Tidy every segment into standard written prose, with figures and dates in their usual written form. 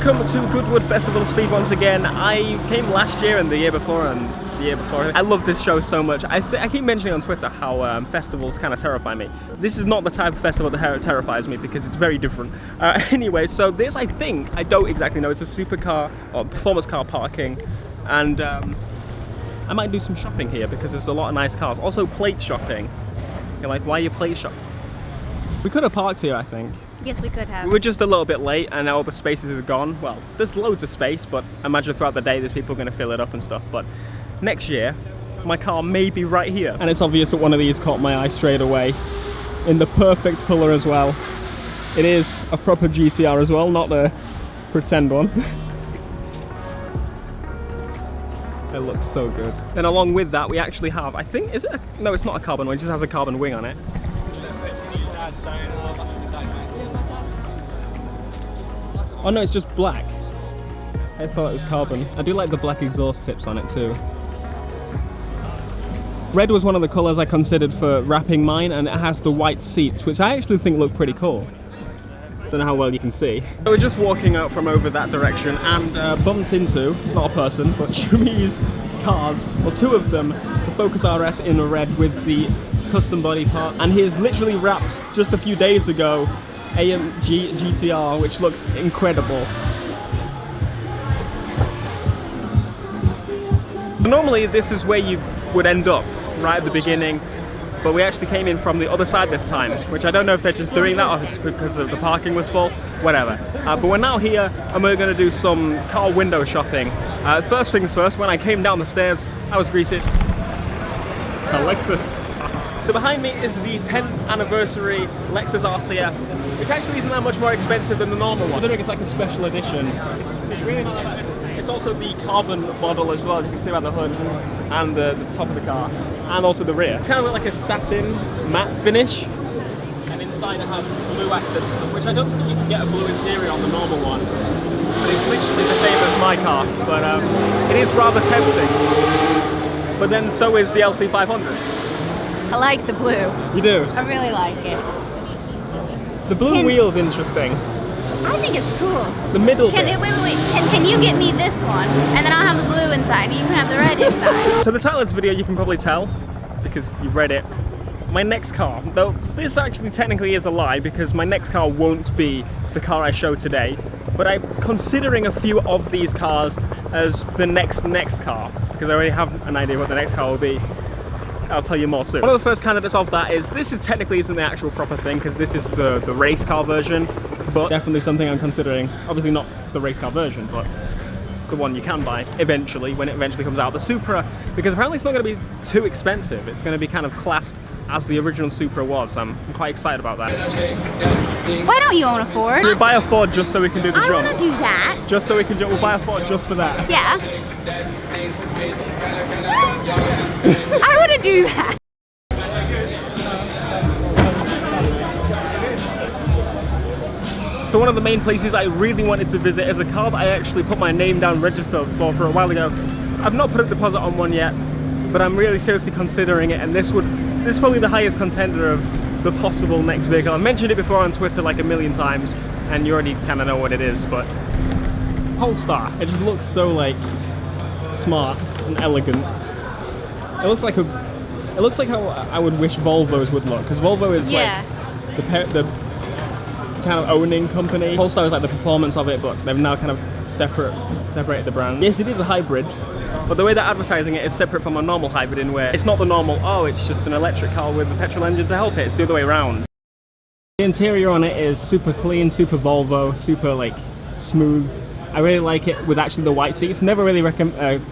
Welcome to Goodwood Festival of Speed once again. I came last year and the year before and the year before. I love this show so much. I keep mentioning on Twitter how festivals kind of terrify me. This is not the type of festival that terrifies me because it's very different. Anyway, so this I don't exactly know. It's a supercar or performance car parking, and I might do some shopping here because there's a lot of nice cars. Also plate shopping. You're like, why are you plate shopping? We could have parked here, I think. Yes, we could have. We were just a little bit late and now all the spaces are gone. Well, there's loads of space, but I imagine throughout the day there's people going to fill it up and stuff. But next year, my car may be right here. And it's obvious that one of these caught my eye straight away. In the perfect colour as well. It is a proper GTR as well, not a pretend one. It looks so good. Then along with that, we actually have, I think, no, it's not a carbon one, it just has a carbon wing on it. Oh no, it's just black. I thought it was carbon. I do like the black exhaust tips on it too. Red was one of the colours I considered for wrapping mine, and it has the white seats, which I actually think look pretty cool. Don't know how well you can see. So we're just walking out from over that direction and bumped into, not a person, but Shumi's cars, or two of them, the Focus RS in red with the custom body part, and he's literally wrapped just a few days ago AMG GTR, which looks incredible. Normally this is where you would end up, right at the beginning, but we actually came in from the other side this time, which I don't know if they're just doing that or if it's because of the parking was full, whatever. But we're now here and we're going to do some car window shopping. First things first, when I came down the stairs, I was greeted a Lexus. So behind me is the 10th anniversary Lexus Rcf, which actually isn't that much more expensive than the normal one. I don't think it's like a special edition. It's really not that bad. It's also the carbon model as well, as you can see by the hood and the top of the car, and also the rear. It's kind of like a satin matte finish, and inside it has blue accents and stuff, which I don't think you can get a blue interior on the normal one. But it's literally the same as my car, but it is rather tempting. But then so is the LC500. I like the blue. You do? I really like it. The blue wheel's interesting. I think it's cool. The middle bit. Wait. Can you get me this one? And then I'll have the blue inside and you can have the red inside. So the title of this video, you can probably tell, because you've read it. My next car, though this actually technically is a lie, because my next car won't be the car I show today, but I'm considering a few of these cars as the next car, because I already have an idea what the next car will be. I'll tell you more soon. One of the first candidates of that is, this is technically isn't the actual proper thing, because this is the race car version, but definitely something I'm considering. Obviously not the race car version, but the one you can buy eventually, when it eventually comes out. The Supra, because apparently it's not going to be too expensive. It's going to be kind of classed as the original Supra was. I'm quite excited about that. Why don't you own a Ford? We'll buy a Ford just so we can do the jump. I want to do that. Just so we can jump. We'll buy a Ford just for that. Yeah. I want to do that. So one of the main places I really wanted to visit is a car that I actually put my name down registered for a while ago. I've not put a deposit on one yet, but I'm really seriously considering it, and this is probably the highest contender of the possible next vehicle. I've mentioned it before on Twitter like a million times, and you already kind of know what it is, but Polestar. It just looks so like smart and elegant. It looks like how I would wish Volvos would look, because Volvo is like the kind of owning company. Polestar is like the performance of it, but they've now kind of separated the brand. Yes, it is a hybrid, but the way they're advertising it is separate from a normal hybrid, in where it's not the normal, oh, it's just an electric car with a petrol engine to help it. It's the other way around. The interior on it is super clean, super Volvo, super like smooth. I really like it with actually the white seats. Never really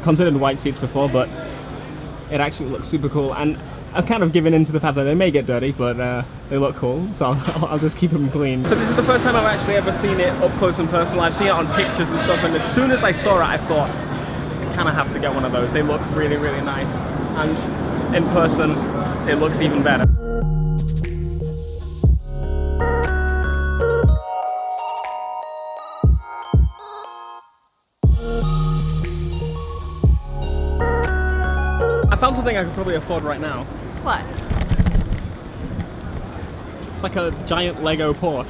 considered white seats before, but it actually looks super cool. And I'm kind of giving in to the fact that they may get dirty, but they look cool, so I'll just keep them clean. So this is the first time I've actually ever seen it up close and personal. I've seen it on pictures and stuff, and as soon as I saw it, I thought, I kind of have to get one of those. They look really, really nice, and in person, it looks even better. I found something I could probably afford right now. What? It's like a giant Lego Porsche.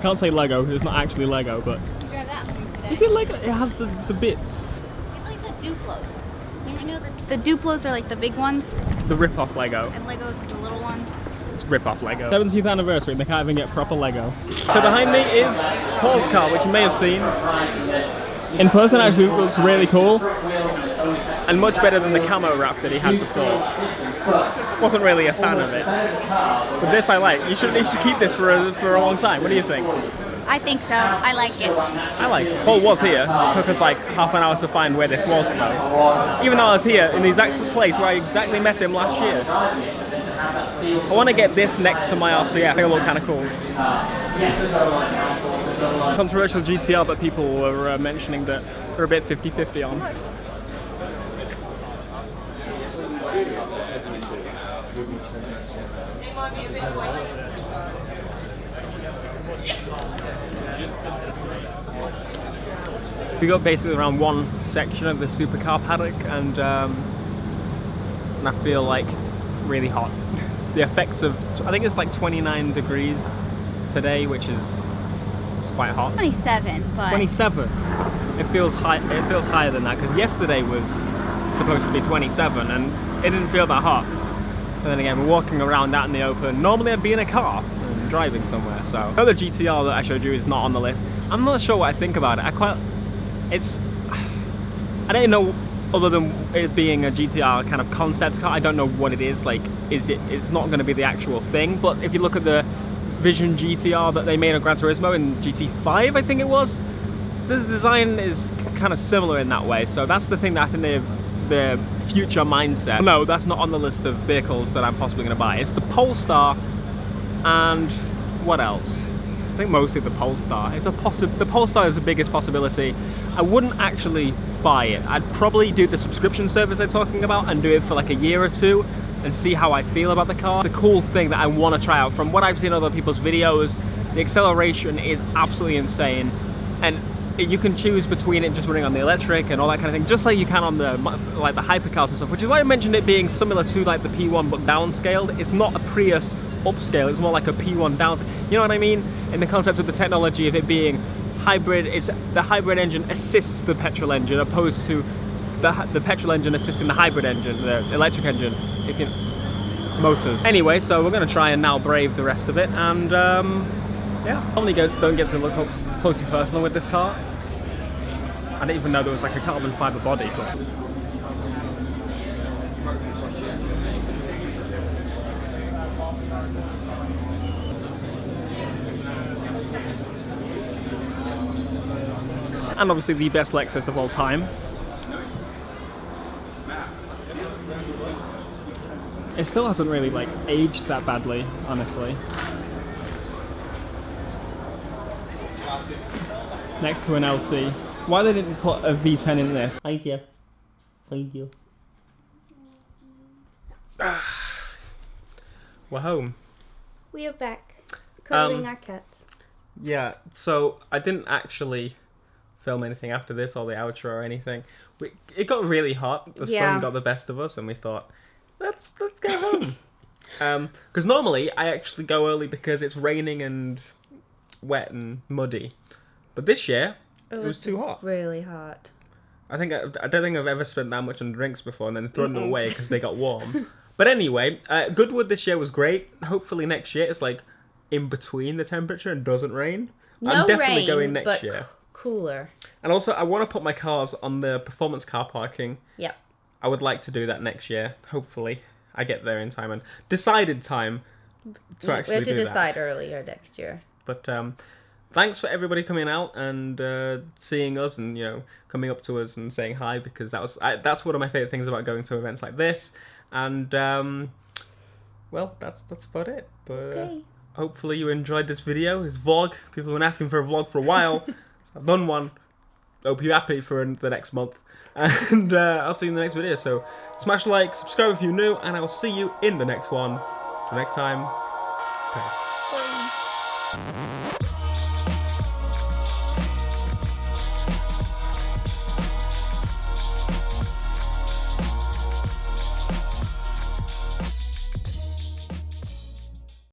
can't say Lego, it's not actually Lego, but... You drive that one today. Is it Lego? It has the bits. It's like the Duplos. You know the Duplos are like the big ones? The rip-off Lego. And Legos are the little ones. It's rip-off Lego. 70th anniversary, and they can't even get proper Lego. So behind me is Paul's car, which you may have seen. In person, actually, it looks really cool. And much better than the camo wrap that he had before. Wasn't really a fan of it. But this I like. You should keep this for a long time. What do you think? I think so. I like it. I like it. Paul was here. It took us like half an hour to find where this was though. Even though I was here in the exact place where I exactly met him last year. I want to get this next to my RCF. I think it'll look kind of cool. Controversial GTR that people were mentioning that they're a bit 50-50 on. We got basically around one section of the supercar paddock, and I feel like really hot. The effects of, I think it's like 29 degrees today, which is quite hot. 27, but 27. It feels high. It feels higher than that because yesterday was supposed to be 27, and it didn't feel that hot. And then again, we're walking around out in the open. Normally, I'd be in a car and driving somewhere. So, the other GTR that I showed you is not on the list. I'm not sure what I think about it. I don't know, other than it being a GTR kind of concept car, I don't know what it is. Like, it's not going to be the actual thing. But if you look at the Vision GTR that they made on Gran Turismo in GT5, I think it was, the design is kind of similar in that way. So that's the thing that I think their future mindset. No, that's not on the list of vehicles that I'm possibly going to buy. It's the Polestar, and what else? I think mostly the Polestar. The Polestar is the biggest possibility. I wouldn't actually buy it. I'd probably do the subscription service they're talking about and do it for like a year or two and see how I feel about the car. It's a cool thing that I want to try out. From what I've seen other people's videos, the acceleration is absolutely insane, and you can choose between it just running on the electric and all that kind of thing, just like you can on the hypercars and stuff, which is why I mentioned it being similar to like the P1 but downscaled. It's not a Prius upscale, it's more like a P1 downscale. You know what I mean? In the concept of the technology of it being hybrid, it's the hybrid engine assists the petrol engine opposed to the petrol engine assisting the hybrid engine, the electric engine, if you motors. Anyway, so we're going to try and now brave the rest of it, and yeah, normally don't get to look up close and personal with this car. I didn't even know there was like a carbon fiber body, but and obviously the best Lexus of all time. It still hasn't really like aged that badly, honestly. Next to an LC. Why they didn't put a V10 in this? Thank you. Thank you. We're home. we are back. Cuddling our cats. Yeah, so I didn't actually film anything after this or the outro or anything. It got really hot. The sun got the best of us, and we thought, let's go home. Because normally I actually go early because it's raining and wet and muddy. But this year it was too hot. Really hot. I don't think I've ever spent that much on drinks before and then thrown them away because they got warm. But anyway, Goodwood this year was great. Hopefully next year it's like in between the temperature and doesn't rain. I'm definitely going next year. Cooler. And also, I want to put my cars on the performance car parking. Yep. I would like to do that next year. Hopefully, I get there in time and decided time to actually do that. We have to decide earlier next year. But thanks for everybody coming out and seeing us and coming up to us and saying hi, because that's one of my favorite things about going to events like this. And well, that's about it. But okay. Hopefully you enjoyed this video, this vlog. People have been asking for a vlog for a while. I've done one. Hope you're happy for the next month. And I'll see you in the next video. So smash like, subscribe if you're new, and I'll see you in the next one. Till next time. Okay. Bye.